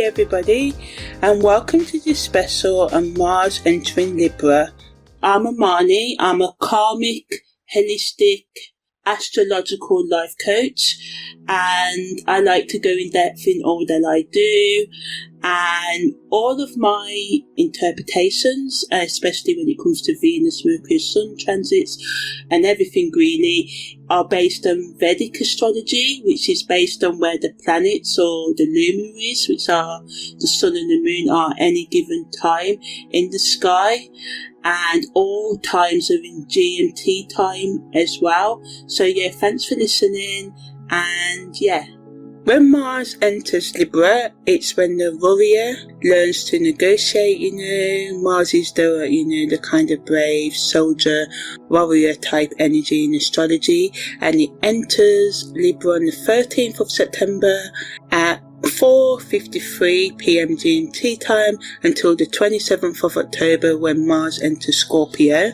everybody, and welcome to this special on Mars entering Libra. I'm Amani. I'm a karmic, holistic, astrological life coach, and I like to go in depth in all that I do, and all of my interpretations, especially when it comes to Venus, Mercury, Sun transits and everything really, are based on Vedic astrology, which is based on where the planets or the luminaries, which are the Sun and the Moon, are any given time in the sky. And all times are in GMT time as well. So yeah, thanks for listening. And yeah, when Mars enters Libra, it's when the warrior learns to negotiate, Mars is the kind of brave soldier, warrior type energy in astrology, and it enters Libra on the 13th of September at 4:53 p.m. GMT time until the 27th of October when Mars enters Scorpio.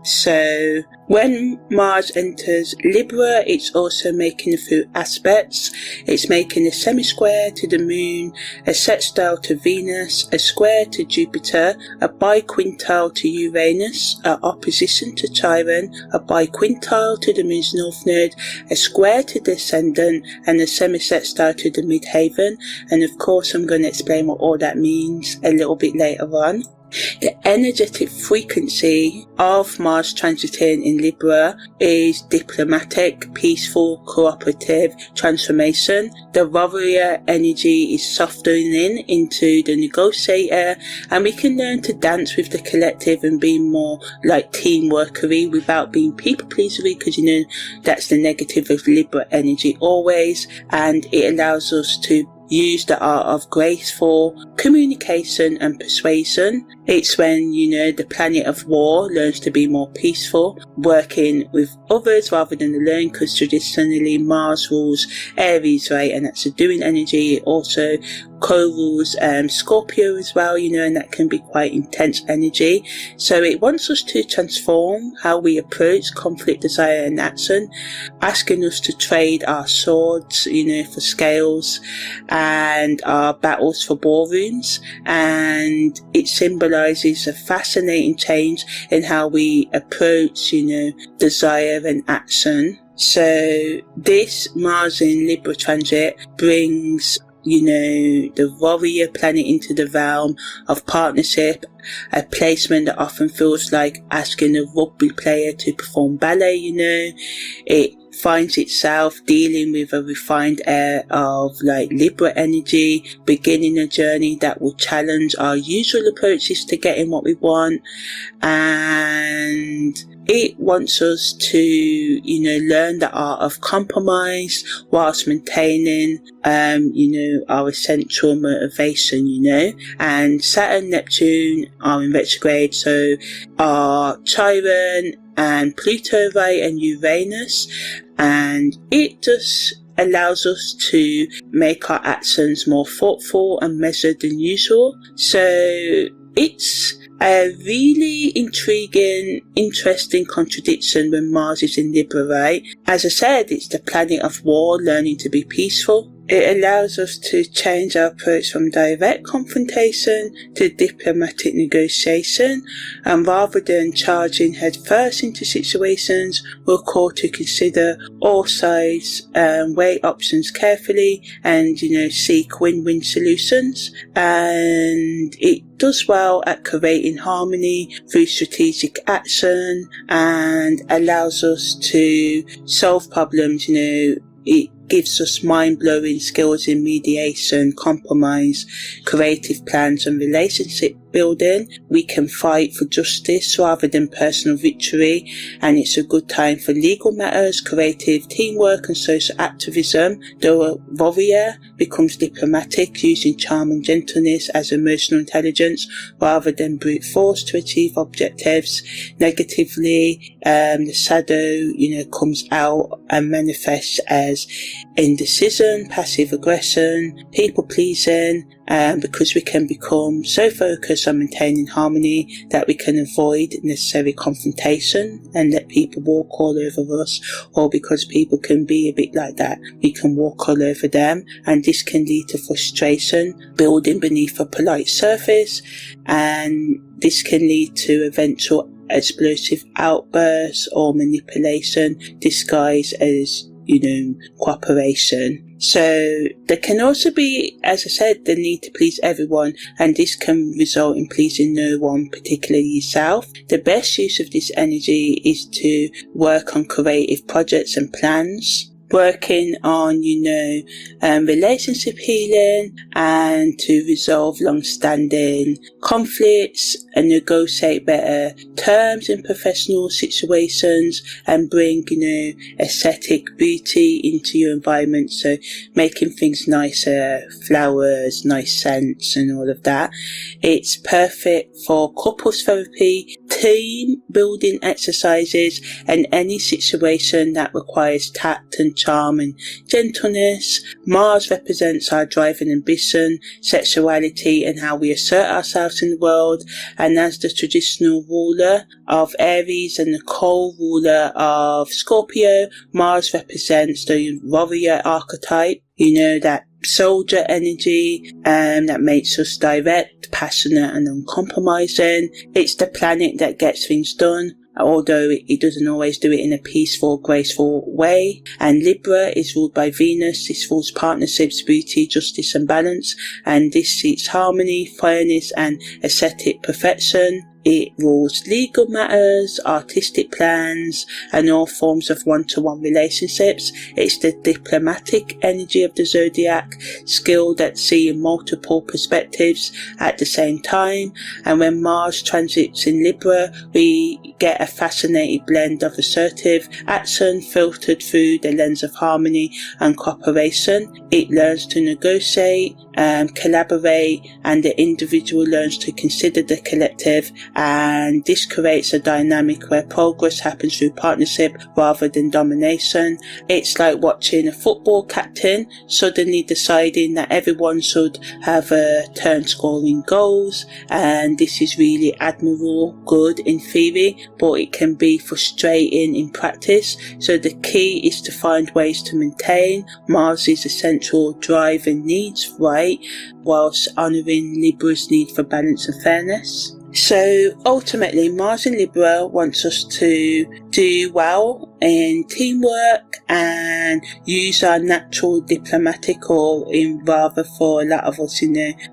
So when Mars enters Libra, it's also making a few aspects. It's making a semi-square to the Moon, a sextile to Venus, a square to Jupiter, a biquintile to Uranus, an opposition to Chiron, a biquintile to the Moon's North Node, a square to the Ascendant, and a semi-sextile to the Midheaven. And of course, I'm going to explain what all that means a little bit later on. The energetic frequency of Mars transiting in Libra is diplomatic, peaceful, cooperative, transformation. The warrior energy is softening into the negotiator, and we can learn to dance with the collective and be more like teamworkery without being people-pleasery, because that's the negative of Libra energy always, and it allows us to use the art of graceful communication and persuasion. It's when, the planet of war learns to be more peaceful, working with others rather than alone, because traditionally Mars rules Aries, right? And that's a doing energy. It also co-rules Scorpio as well, and that can be quite intense energy. So it wants us to transform how we approach conflict, desire and action, asking us to trade our swords, for scales, and our battles for ballrooms. And it symbolizes a fascinating change in how we approach, desire and action. So this Mars in Libra transit brings the warrior planet into the realm of partnership, a placement that often feels like asking a rugby player to perform ballet. It finds itself dealing with a refined air of Libra energy, beginning a journey that will challenge our usual approaches to getting what we want. And it wants us to, learn the art of compromise whilst maintaining, our essential motivation, And Saturn, Neptune are in retrograde, so are Chiron and Pluto, right, and Uranus. And it just allows us to make our actions more thoughtful and measured than usual. So it's a really intriguing, interesting contradiction when Mars is in Libra, right? As I said, it's the planet of war learning to be peaceful. It allows us to change our approach from direct confrontation to diplomatic negotiation, and rather than charging headfirst into situations, we're called to consider all sides, weigh options carefully, and seek win-win solutions. And it does well at creating harmony through strategic action, and allows us to solve problems. It gives us mind-blowing skills in mediation, compromise, creative plans and relationship building. We can fight for justice rather than personal victory, and it's a good time for legal matters, creative teamwork and social activism. The warrior becomes diplomatic, using charm and gentleness as emotional intelligence rather than brute force to achieve objectives. Negatively, the shadow, comes out and manifests as indecision, passive aggression, people pleasing, because we can become so focused focus on maintaining harmony, that we can avoid necessary confrontation and let people walk all over us, or because people can be a bit like that, we can walk all over them, and this can lead to frustration building beneath a polite surface, and this can lead to eventual explosive outbursts or manipulation disguised as, cooperation. So there can also be, as I said, the need to please everyone, and this can result in pleasing no one, particularly yourself. The best use of this energy is to work on creative projects and plans, working on, relationship healing, and to resolve long-standing conflicts and negotiate better terms in professional situations, and bring, aesthetic beauty into your environment. So making things nicer, flowers, nice scents and all of that. It's perfect for couples therapy, team building exercises, and any situation that requires tact and charm and gentleness. Mars represents our drive and ambition, sexuality, and how we assert ourselves in the world. And as the traditional ruler of Aries and the co-ruler of Scorpio, Mars represents the warrior archetype, that soldier energy, that makes us direct, passionate and uncompromising. It's the planet that gets things done, although it doesn't always do it in a peaceful, graceful way. And Libra is ruled by Venus. This rules partnerships, beauty, justice and balance, and this seeks harmony, fairness and aesthetic perfection. It rules legal matters, artistic plans, and all forms of one-to-one relationships. It's the diplomatic energy of the zodiac, skilled at seeing multiple perspectives at the same time. And when Mars transits in Libra, we get a fascinating blend of assertive action filtered through the lens of harmony and cooperation. It learns to negotiate, collaborate, and the individual learns to consider the collective, and this creates a dynamic where progress happens through partnership rather than domination. It's like watching a football captain suddenly deciding that everyone should have a turn scoring goals, and this is really admirable, good in theory, but it can be frustrating in practice. So the key is to find ways to maintain Mars's essential drive and needs right, whilst honouring Libra's need for balance and fairness. So ultimately, Mars in Libra wants us to do well in teamwork and use our natural diplomatic, or in rather for a lot of us,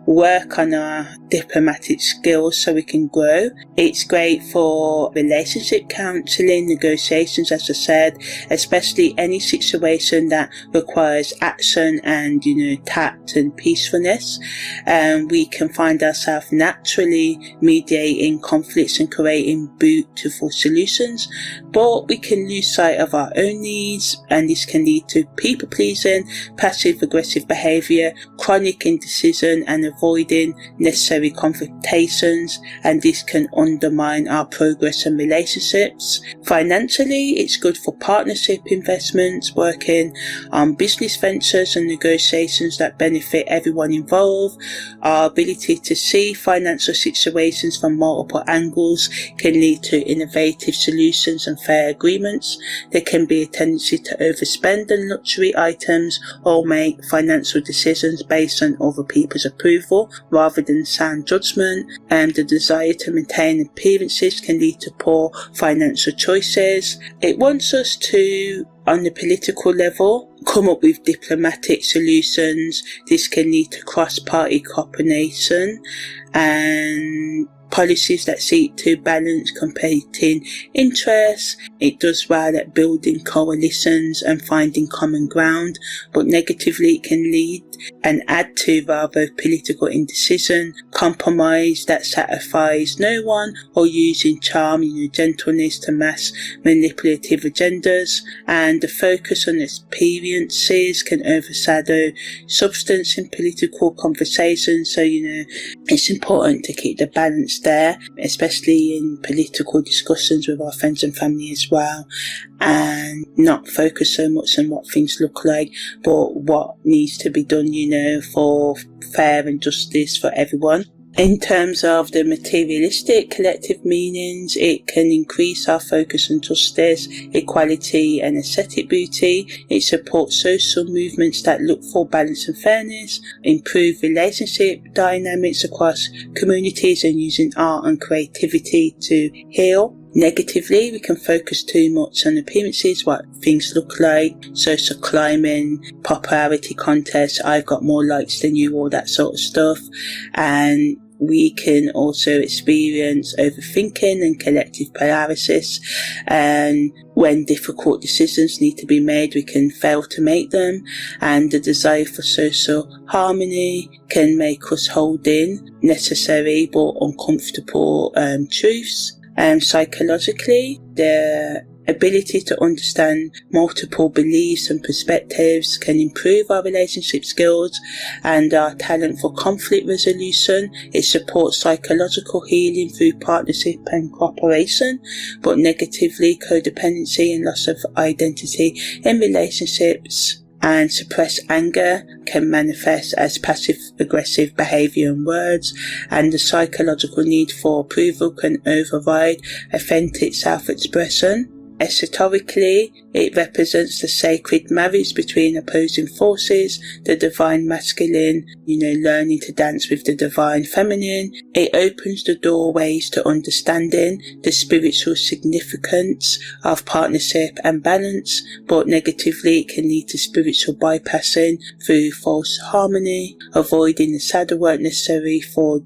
work on our diplomatic skills so we can grow. It's great for relationship counselling, negotiations, as I said, especially any situation that requires action and, tact and peacefulness. We can find ourselves naturally mediating conflicts and creating beautiful solutions, but we can lose sight of our own needs, and this can lead to people pleasing, passive aggressive behaviour, chronic indecision and avoiding necessary confrontations, and this can undermine our progress and relationships. Financially, it's good for partnership investments, working on business ventures and negotiations that benefit everyone involved. Our ability to see financial situations from multiple angles can lead to innovative solutions and fair agreements. There can be a tendency to overspend on luxury items or make financial decisions based on other people's approval rather than sound judgment, and the desire to maintain appearances can lead to poor financial choices. It wants us to, on the political level, come up with diplomatic solutions. This can lead to cross-party cooperation and policies that seek to balance competing interests. It does well at building coalitions and finding common ground, but negatively it can lead and add to rather political indecision, compromise that satisfies no one, or using charm, gentleness to mass manipulative agendas. And the focus on experiences can overshadow substance in political conversations. So, it's important to keep the balance there, especially in political discussions with our friends and family as well, and not focus so much on what things look like, but what needs to be done, for fair and justice for everyone. In terms of the materialistic collective meanings, it can increase our focus on justice, equality and aesthetic beauty. It supports social movements that look for balance and fairness, improve relationship dynamics across communities and using art and creativity to heal. Negatively, we can focus too much on appearances, what things look like, social climbing, popularity contests, I've got more likes than you, all that sort of stuff. And we can also experience overthinking and collective paralysis. And when difficult decisions need to be made, we can fail to make them. And the desire for social harmony can make us hold in necessary but uncomfortable truths. Psychologically, the ability to understand multiple beliefs and perspectives can improve our relationship skills and our talent for conflict resolution. It supports psychological healing through partnership and cooperation, but negatively, codependency and loss of identity in relationships and suppressed anger can manifest as passive-aggressive behaviour and words, and the psychological need for approval can override authentic self-expression. Esoterically, it represents the sacred marriage between opposing forces, the divine masculine, learning to dance with the divine feminine. It opens the doorways to understanding the spiritual significance of partnership and balance, but negatively it can lead to spiritual bypassing through false harmony, avoiding the shadow work necessary for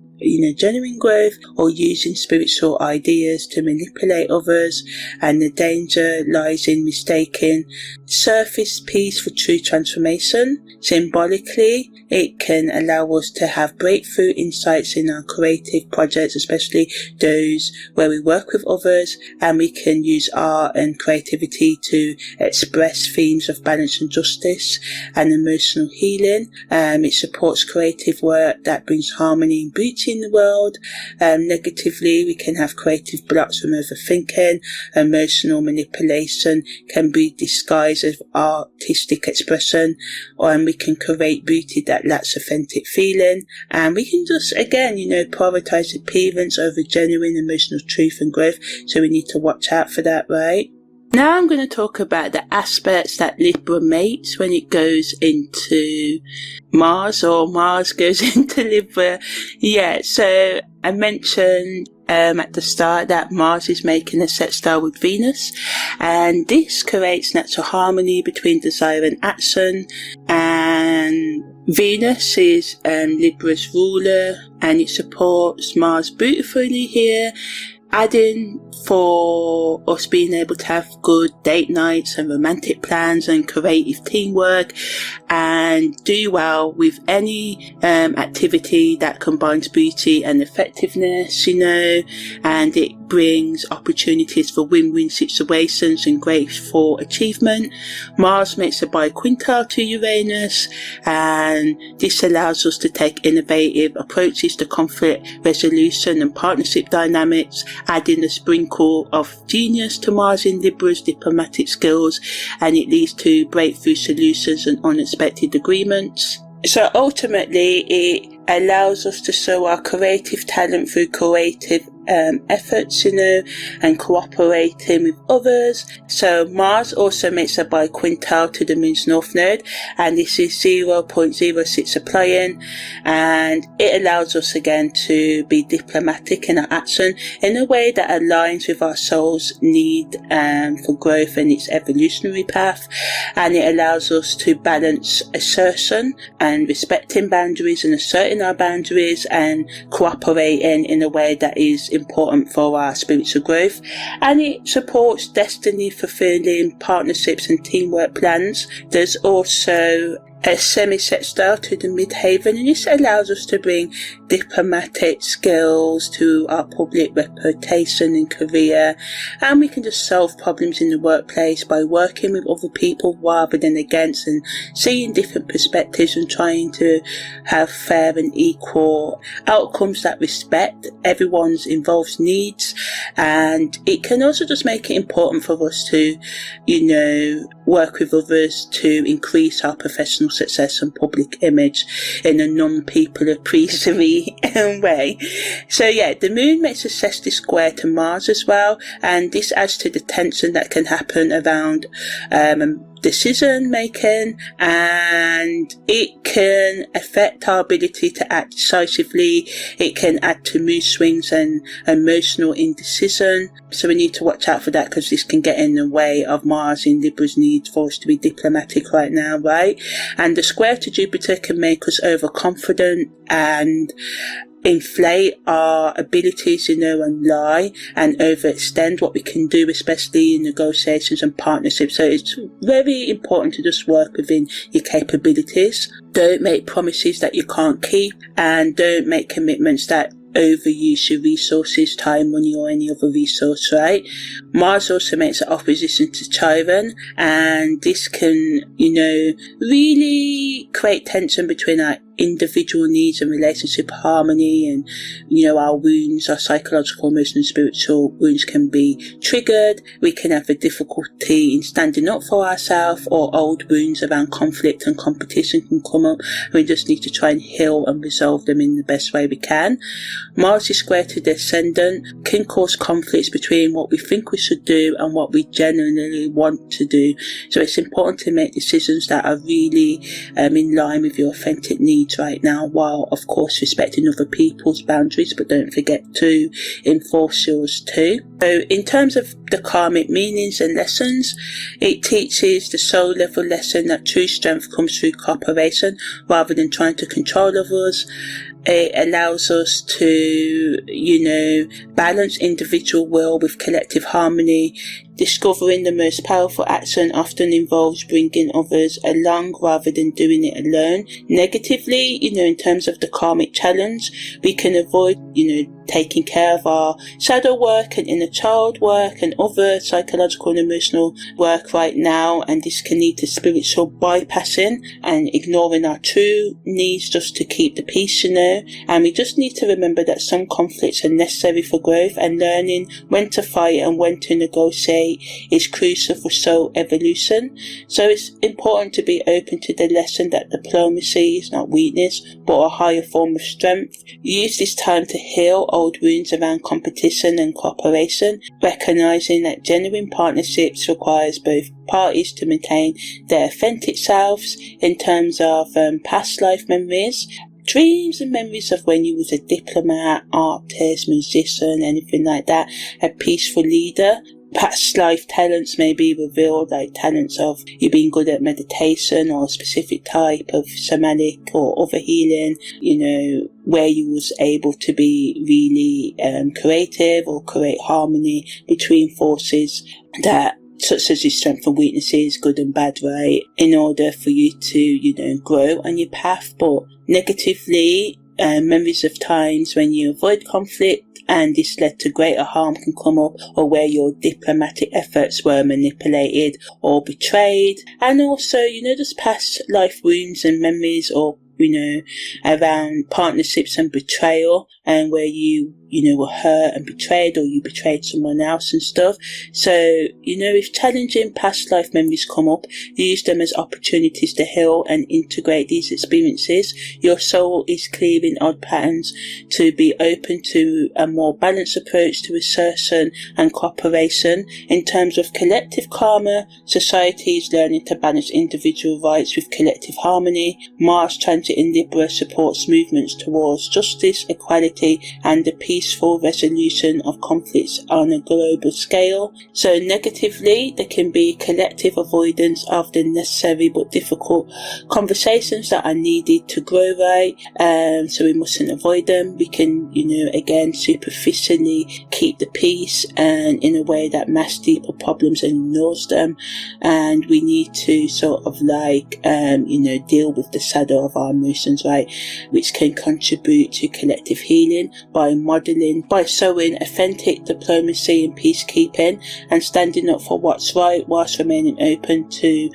genuine growth, or using spiritual ideas to manipulate others. And the danger lies in mistaking surface peace for true transformation. Symbolically, it can allow us to have breakthrough insights in our creative projects, especially those where we work with others, and we can use art and creativity to express themes of balance and justice and emotional healing. It supports creative work that brings harmony and beauty in the world. Negatively, we can have creative blocks from overthinking. Emotional manipulation can be disguised as artistic expression, and we can create beauty that lacks authentic feeling. And we can just, again, prioritize appearance over genuine emotional truth and growth. So we need to watch out for that, right? Now I'm going to talk about the aspects that Libra makes when it goes into Mars, or Mars goes into Libra. Yeah, so I mentioned at the start that Mars is making a sextile with Venus, and this creates natural harmony between desire and action. And Venus is Libra's ruler, and it supports Mars beautifully here, adding for us being able to have good date nights and romantic plans and creative teamwork, and do well with any activity that combines beauty and effectiveness, and it brings opportunities for win-win situations and graceful achievement. Mars makes a biquintile to Uranus, and this allows us to take innovative approaches to conflict resolution and partnership dynamics, adding a sprinkle of genius to Mars in Libra's diplomatic skills, and it leads to breakthrough solutions and unexpected agreements. So ultimately, it allows us to show our creative talent through creative efforts, and cooperating with others. So Mars also makes a biquintile to the Moon's North Node, and this is 0.06 applying, and it allows us again to be diplomatic in our action in a way that aligns with our soul's need for growth and its evolutionary path, and it allows us to balance assertion and respecting boundaries and asserting our boundaries and cooperating in a way that is important for our spiritual growth. And it supports destiny fulfilling partnerships and teamwork plans. There's also a semi-sextile to the midheaven, and this allows us to bring diplomatic skills to our public reputation and career, and we can just solve problems in the workplace by working with other people rather than against, and seeing different perspectives and trying to have fair and equal outcomes that respect everyone's involved needs. And it can also just make it important for us to work with others to increase our professional success and public image in a non-people appreciatory way. So yeah, the moon makes a sextile square to Mars as well, and this adds to the tension that can happen around decision making, and it can affect our ability to act decisively. It can add to mood swings and emotional indecision, so we need to watch out for that, because this can get in the way of Mars in Libra's need for us to be diplomatic right now, right? And the square to Jupiter can make us overconfident and inflate our abilities, and lie and overextend what we can do, especially in negotiations and partnerships. So it's very important to just work within your capabilities. Don't make promises that you can't keep, and don't make commitments that overuse your resources, time, money, or any other resource, right? Mars also makes an opposition to Chiron, and this can, really create tension between our individual needs and relationship harmony, and our wounds, our psychological, emotional and spiritual wounds can be triggered. We can have a difficulty in standing up for ourselves, or old wounds around conflict and competition can come up. We just need to try and heal and resolve them in the best way we can. Mars is square to the ascendant can cause conflicts between what we think we should do and what we genuinely want to do. So it's important to make decisions that are really in line with your authentic needs right now, while of course respecting other people's boundaries, but don't forget to enforce yours too. So in terms of the karmic meanings and lessons, it teaches the soul level lesson that true strength comes through cooperation rather than trying to control others. It allows us to, balance individual will with collective harmony. Discovering the most powerful action often involves bringing others along rather than doing it alone. Negatively, in terms of the karmic challenge, we can avoid, taking care of our shadow work and inner child work and other psychological and emotional work right now, and this can lead to spiritual bypassing and ignoring our true needs just to keep the peace, and we just need to remember that some conflicts are necessary for growth, and learning when to fight and when to negotiate is crucial for soul evolution. So it's important to be open to the lesson that diplomacy is not weakness but a higher form of strength. Use this time to heal old wounds around competition and cooperation, recognizing that genuine partnerships requires both parties to maintain their authentic selves in terms of past life memories, dreams and memories of when you was a diplomat, artist, musician, anything like that, a peaceful leader. Past life talents may be revealed, like talents of you being good at meditation or a specific type of shamanic or other healing, where you was able to be really creative or create harmony between forces that such as your strengths and weaknesses, good and bad, right, in order for you to, grow on your path. But negatively, memories of times when you avoid conflict and this led to greater harm can come up, or where your diplomatic efforts were manipulated or betrayed. And also, just past life wounds and memories, or around partnerships and betrayal, and where you were hurt and betrayed, or you betrayed someone else and stuff. So, if challenging past life memories come up, use them as opportunities to heal and integrate these experiences. Your soul is clearing odd patterns to be open to a more balanced approach to assertion and cooperation. In terms of collective karma, society is learning to balance individual rights with collective harmony. Mars transit in Libra supports movements towards justice, equality, and the peaceful resolution of conflicts on a global scale. So negatively, there can be collective avoidance of the necessary but difficult conversations that are needed to grow, right? So we mustn't avoid them. We can, again, superficially keep the peace, and in a way that masks deeper problems and ignores them. And we need to sort of deal with the shadow of our emotions, right, which can contribute to collective healing by sowing authentic diplomacy and peacekeeping, and standing up for what's right whilst remaining open to,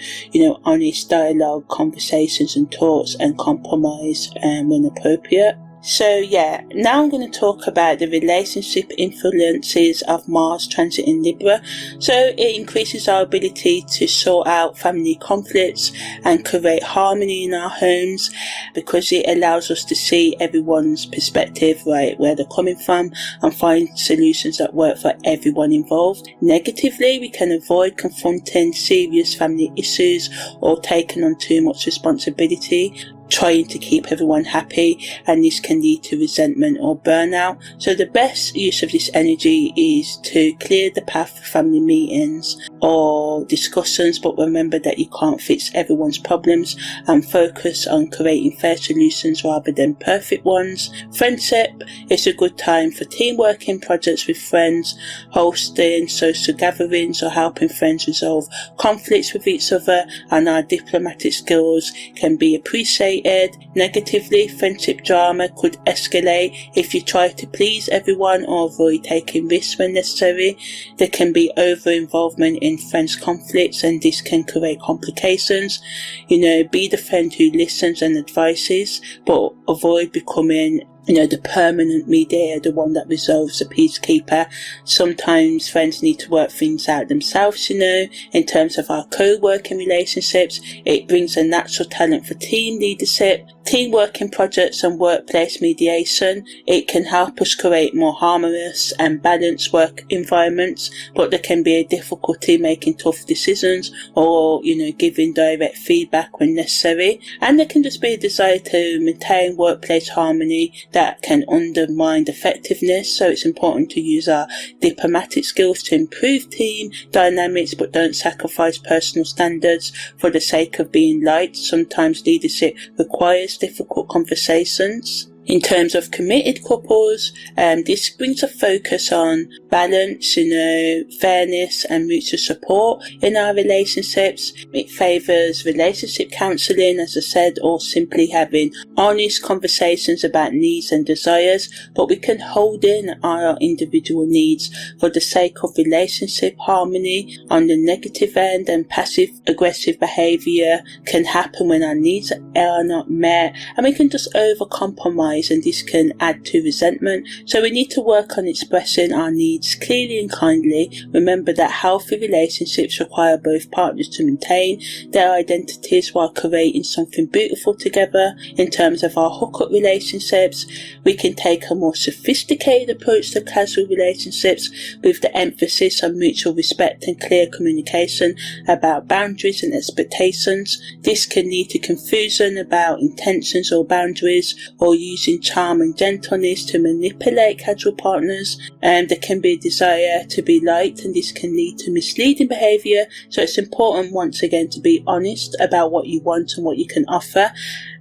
honest dialogue, conversations and talks, and compromise when appropriate. So yeah, now I'm going to talk about the relationship influences of Mars transit in Libra. So it increases our ability to sort out family conflicts and create harmony in our homes, because it allows us to see everyone's perspective, right, where they're coming from, and find solutions that work for everyone involved. Negatively, we can avoid confronting serious family issues or taking on too much responsibility, trying to keep everyone happy, and this can lead to resentment or burnout. So the best use of this energy is to clear the path for family meetings or discussions, but remember that you can't fix everyone's problems, and focus on creating fair solutions rather than perfect ones. Friendship is a good time for teamwork in projects with friends, hosting social gatherings or helping friends resolve conflicts with each other, and our diplomatic skills can be appreciated. Negatively, friendship drama could escalate if you try to please everyone or avoid taking risks when necessary. There can be over-involvement in friends' conflicts, and this can create complications. Be the friend who listens and advises, but avoid becoming the permanent mediator, the one that resolves, the peacekeeper. Sometimes friends need to work things out themselves, in terms of our co-working relationships. It brings a natural talent for team leadership, teamwork in projects and workplace mediation. It can help us create more harmonious and balanced work environments, but there can be a difficulty making tough decisions or, giving direct feedback when necessary. And there can just be a desire to maintain workplace harmony that can undermine effectiveness. So it's important to use our diplomatic skills to improve team dynamics, but don't sacrifice personal standards for the sake of being liked. Sometimes leadership requires difficult conversations. In terms of committed couples, this brings a focus on balance, fairness and mutual support in our relationships. It favours relationship counselling, as I said, or simply having honest conversations about needs and desires, but we can hold in our individual needs for the sake of relationship harmony. On the negative end, and passive aggressive behaviour can happen when our needs are not met, and we can just overcompromise, and this can add to resentment. So we need to work on expressing our needs clearly and kindly. Remember that healthy relationships require both partners to maintain their identities while creating something beautiful together. In terms of our hookup relationships, we can take a more sophisticated approach to casual relationships with the emphasis on mutual respect and clear communication about boundaries and expectations. This can lead to confusion about intentions or boundaries, or using charm and gentleness to manipulate casual partners. There can be a desire to be liked, and this can lead to misleading behaviour. So it's important, once again, to be honest about what you want and what you can offer.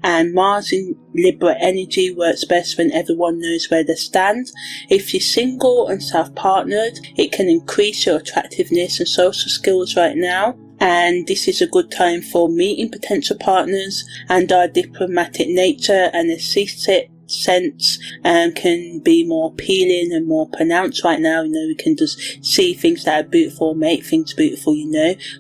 And Mars in Libra energy works best when everyone knows where they stand. If you're single and self-partnered, it can increase your attractiveness and social skills right now. And this is a good time for meeting potential partners, and our diplomatic nature and aesthetic sense can be more appealing and more pronounced right now. We can just see things that are beautiful, make things beautiful,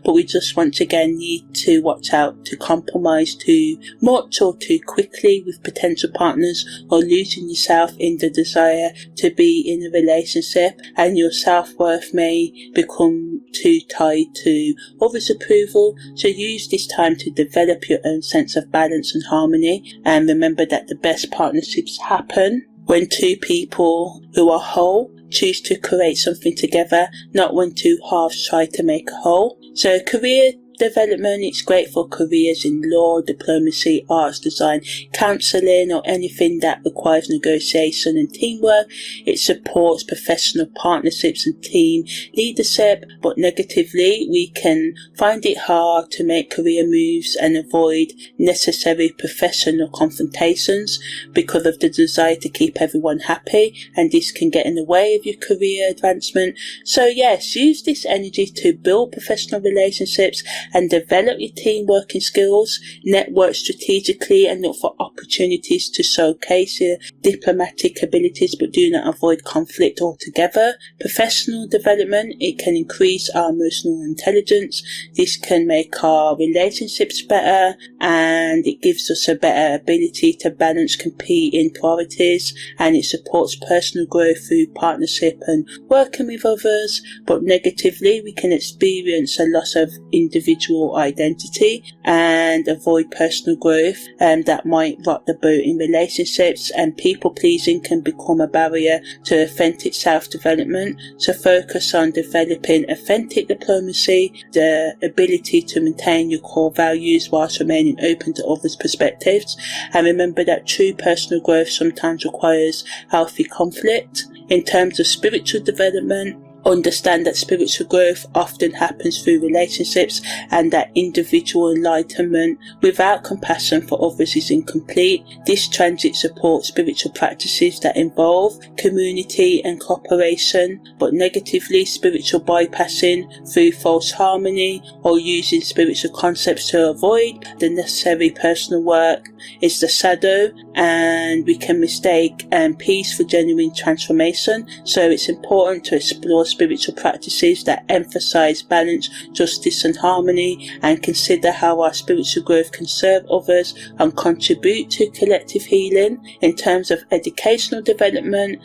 but we just once again need to watch out to compromise too much or too quickly with potential partners, or losing yourself in the desire to be in a relationship, and your self-worth may become too tied to others' approval. So use this time to develop your own sense of balance and harmony, and remember that the best partnerships happen when two people who are whole choose to create something together, not when two halves try to make a whole. So career development, it's great for careers in law, diplomacy, arts, design, counselling, or anything that requires negotiation and teamwork. It supports professional partnerships and team leadership, but negatively, we can find it hard to make career moves and avoid necessary professional confrontations because of the desire to keep everyone happy, and this can get in the way of your career advancement. So yes, use this energy to build professional relationships and develop your team working skills, network strategically, and look for opportunities opportunities to showcase your diplomatic abilities, but do not avoid conflict altogether. Professional development, it can increase our emotional intelligence. This can make our relationships better, and it gives us a better ability to balance competing priorities, and it supports personal growth through partnership and working with others. But negatively, we can experience a loss of individual identity and avoid personal growth, and that might rock the boat in relationships, and people pleasing can become a barrier to authentic self-development. So focus on developing authentic diplomacy, the ability to maintain your core values whilst remaining open to others' perspectives, and remember that true personal growth sometimes requires healthy conflict. In terms of spiritual development, understand that spiritual growth often happens through relationships, and that individual enlightenment without compassion for others is incomplete. This transit supports spiritual practices that involve community and cooperation, but negatively, spiritual bypassing through false harmony or using spiritual concepts to avoid the necessary personal work is the shadow, and we can mistake peace for genuine transformation. So it's important to explore spiritual practices that emphasize balance, justice and harmony, and consider how our spiritual growth can serve others and contribute to collective healing. In terms of educational development,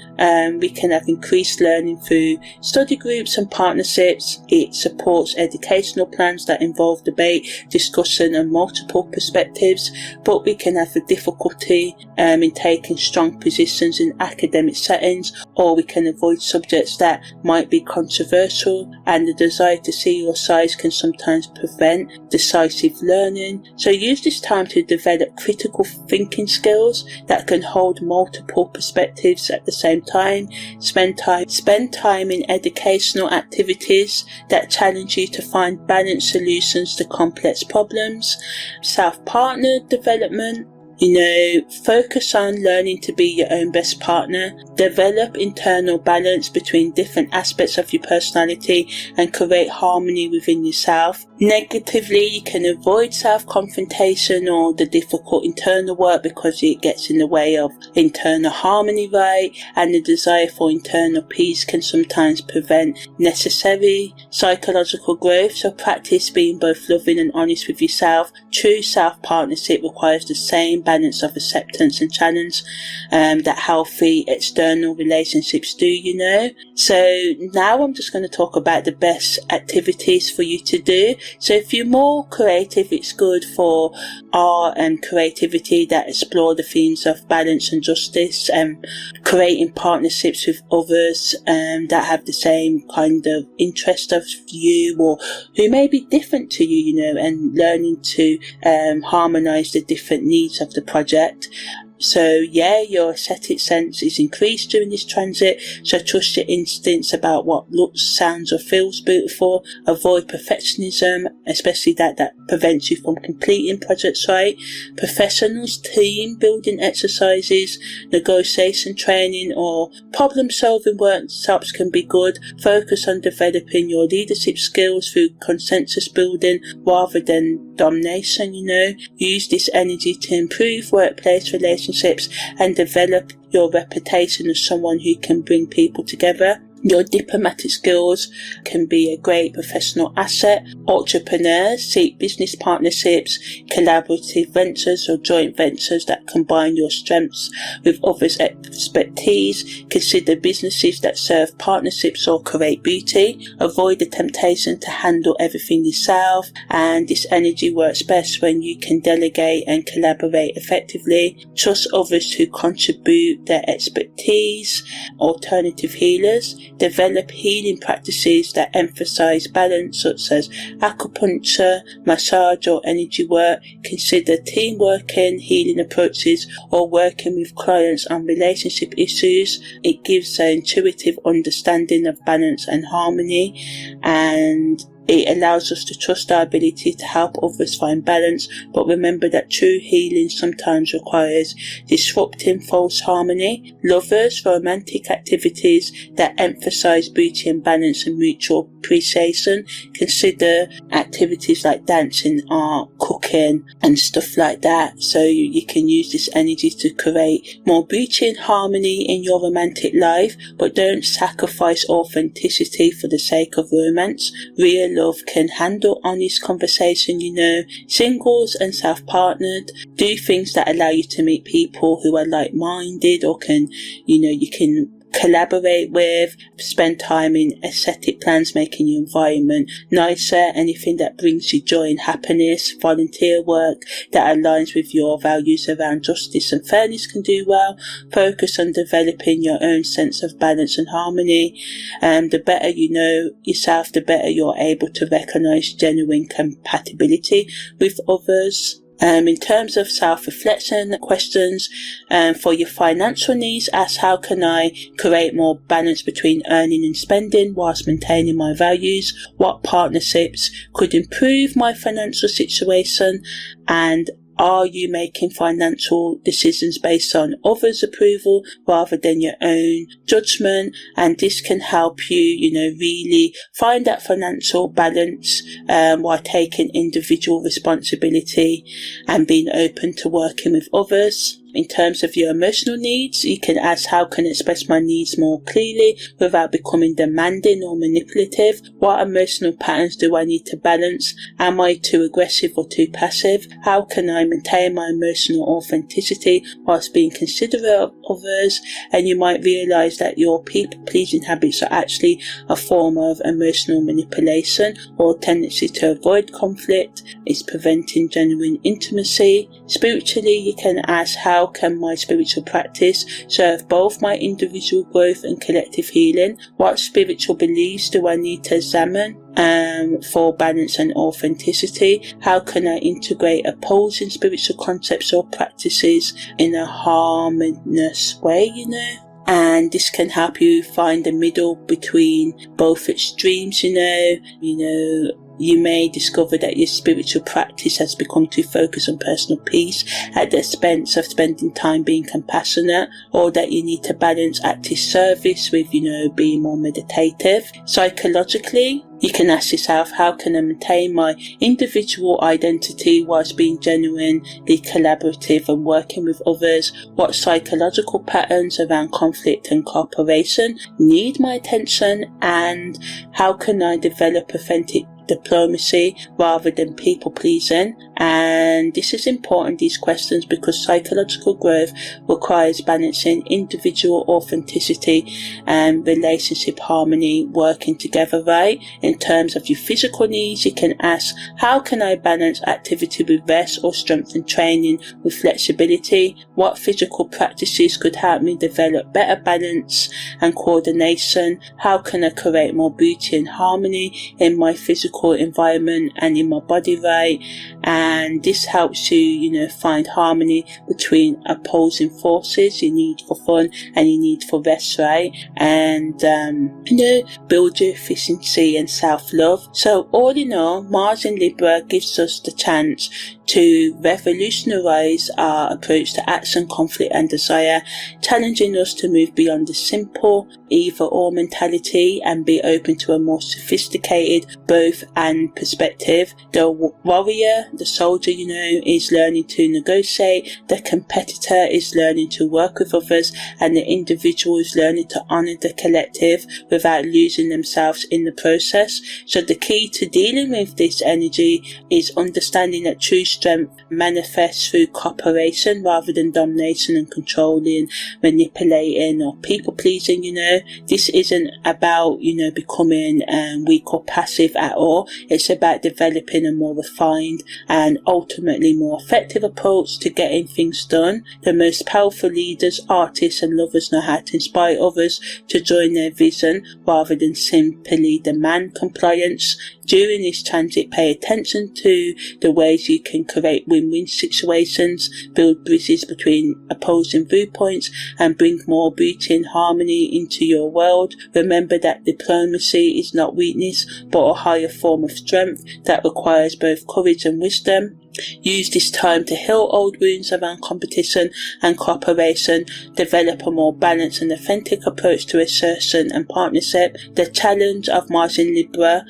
we can have increased learning through study groups and partnerships. It supports educational plans that involve debate, discussion and multiple perspectives, but we can have a difficulty in taking strong positions in academic settings, or we can avoid subjects that might be controversial, and the desire to see your sides can sometimes prevent decisive learning. So use this time to develop critical thinking skills that can hold multiple perspectives at the same time. Spend time in educational activities that challenge you to find balanced solutions to complex problems. Self-partner development, focus on learning to be your own best partner. Develop internal balance between different aspects of your personality and create harmony within yourself. Negatively, you can avoid self-confrontation or the difficult internal work because it gets in the way of internal harmony, right? And the desire for internal peace can sometimes prevent necessary psychological growth. So practice being both loving and honest with yourself. True self-partnership requires the same balance of acceptance and challenge that healthy external relationships do, So now I'm just going to talk about the best activities for you to do. So if you're more creative, it's good for art and creativity that explore the themes of balance and justice, and creating partnerships with others that have the same kind of interest of you or who may be different to you, and learning to harmonize the different needs of the project. So your aesthetic sense is increased during this transit, so trust your instincts about what looks, sounds or feels beautiful. Avoid perfectionism, especially that prevents you from completing projects right. Professionals, team building exercises, negotiation training or problem solving workshops can be good. Focus on developing your leadership skills through consensus building rather than domination, Use this energy to improve workplace relationships and develop your reputation as someone who can bring people together. Your diplomatic skills can be a great professional asset. Entrepreneurs seek business partnerships, collaborative ventures or joint ventures that combine your strengths with others' expertise. Consider businesses that serve partnerships or create beauty. Avoid the temptation to handle everything yourself, and this energy works best when you can delegate and collaborate effectively. Trust others to contribute their expertise. Alternative healers. Develop healing practices that emphasize balance, such as acupuncture, massage or energy work. Consider team working, healing approaches, or working with clients on relationship issues. It gives an intuitive understanding of balance and harmony. And It allows us to trust our ability to help others find balance, but remember that true healing sometimes requires disrupting false harmony. Lovers, romantic activities that emphasize beauty and balance and mutual appreciation. Consider activities like dancing, art, cooking and stuff like that, so you can use this energy to create more beauty and harmony in your romantic life, but don't sacrifice authenticity for the sake of romance. Real love can handle honest conversation, Singles and self-partnered, do things that allow you to meet people who are like-minded or you can collaborate with, spend time in aesthetic plans, making your environment nicer, anything that brings you joy and happiness. Volunteer work that aligns with your values around justice and fairness can do well. Focus on developing your own sense of balance and harmony. The better you know yourself, the better you're able to recognize genuine compatibility with others. In terms of self-reflection questions, for your financial needs, ask how can I create more balance between earning and spending whilst maintaining my values? What partnerships could improve my financial situation? And are you making financial decisions based on others' approval rather than your own judgment? And this can help you, really find that financial balance while taking individual responsibility and being open to working with others. In terms of your emotional needs, you can ask how can I express my needs more clearly without becoming demanding or manipulative? What emotional patterns do I need to balance? Am I too aggressive or too passive? How can I maintain my emotional authenticity whilst being considerate of others? And you might realise that your people-pleasing habits are actually a form of emotional manipulation or tendency to avoid conflict. It's preventing genuine intimacy. Spiritually, you can ask how can my spiritual practice serve both my individual growth and collective healing? What spiritual beliefs do I need to examine for balance and authenticity? How can I integrate opposing spiritual concepts or practices in a harmonious way, And this can help you find the middle between both extremes, You may discover that your spiritual practice has become too focused on personal peace at the expense of spending time being compassionate, or that you need to balance active service with, being more meditative. Psychologically, you can ask yourself, how can I maintain my individual identity whilst being genuinely collaborative and working with others? What psychological patterns around conflict and cooperation need my attention? And how can I develop authentic diplomacy rather than people pleasing? And this is important, these questions, because psychological growth requires balancing individual authenticity and relationship harmony working together, right? In terms of your physical needs, you can ask, how can I balance activity with rest or strengthen training with flexibility? What physical practices could help me develop better balance and coordination? How can I create more beauty and harmony in my physical environment and in my body, right? And this helps you, find harmony between opposing forces, your need for fun and your need for rest, right? And, build your efficiency and self-love. So all in all, Mars in Libra gives us the chance to revolutionize our approach to action, conflict and desire, challenging us to move beyond the simple either or mentality and be open to a more sophisticated both and perspective. The warrior, the soldier, is learning to negotiate, the competitor is learning to work with others, and the individual is learning to honour the collective without losing themselves in the process. So the key to dealing with this energy is understanding that true strength manifests through cooperation rather than domination and controlling, manipulating or people pleasing. This isn't about becoming weak or passive at all. It's about developing a more refined and ultimately more effective approach to getting things done. The most powerful leaders, artists and lovers know how to inspire others to join their vision rather than simply demand compliance. During this transit, pay attention to the ways you can can create win-win situations, build bridges between opposing viewpoints, and bring more beauty and harmony into your world. Remember that diplomacy is not weakness, but a higher form of strength that requires both courage and wisdom. Use this time to heal old wounds around competition and cooperation. Develop a more balanced and authentic approach to assertion and partnership. The challenge of Mars in Libra,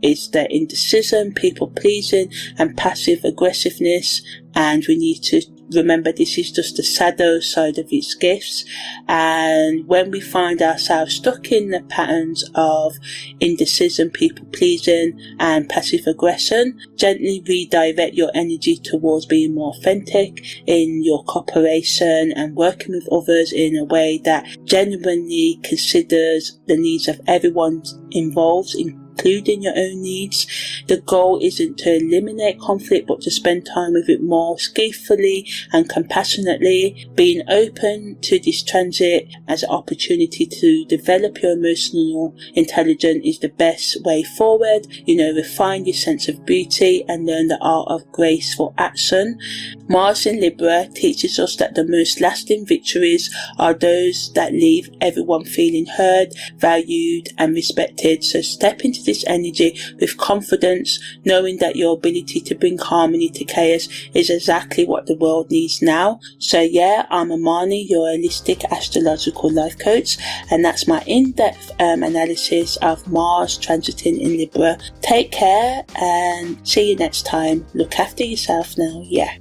is the indecision, people pleasing, and passive aggressiveness. And we need to remember this is just the shadow side of its gifts. And when we find ourselves stuck in the patterns of indecision, people pleasing, and passive aggression, gently redirect your energy towards being more authentic in your cooperation and working with others in a way that genuinely considers the needs of everyone involved, including your own needs. The goal isn't to eliminate conflict, but to spend time with it more skillfully and compassionately. Being open to this transit as an opportunity to develop your emotional intelligence is the best way forward. Refine your sense of beauty and learn the art of graceful action. Mars in Libra teaches us that the most lasting victories are those that leave everyone feeling heard, valued, and respected. So step into this energy with confidence, knowing that your ability to bring harmony to chaos is exactly what the world needs now. So yeah, I'm Amani, your holistic astrological life coach, and that's my in-depth analysis of Mars transiting in Libra. Take care and see you next time. Look after yourself now. Yeah.